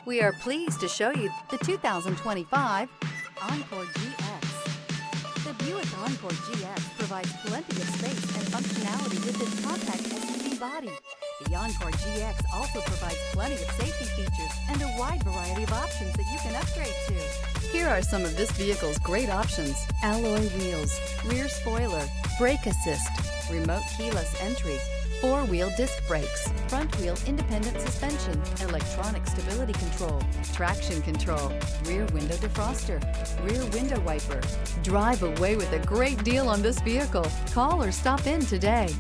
We are pleased to show you the 2025 Encore GX. The Buick Encore GX provides plenty of space and functionality with its compact SUV body. The Encore GX also provides plenty of safety features and a wide variety of options that you can upgrade to. Here are some of this vehicle's great options: alloy wheels, rear spoiler, brake assist, remote keyless entry, four-wheel disc brakes, front-wheel independent suspension, electronic stability control, traction control, rear window defroster, rear window wiper. Drive away with a great deal on this vehicle. Call or stop in today.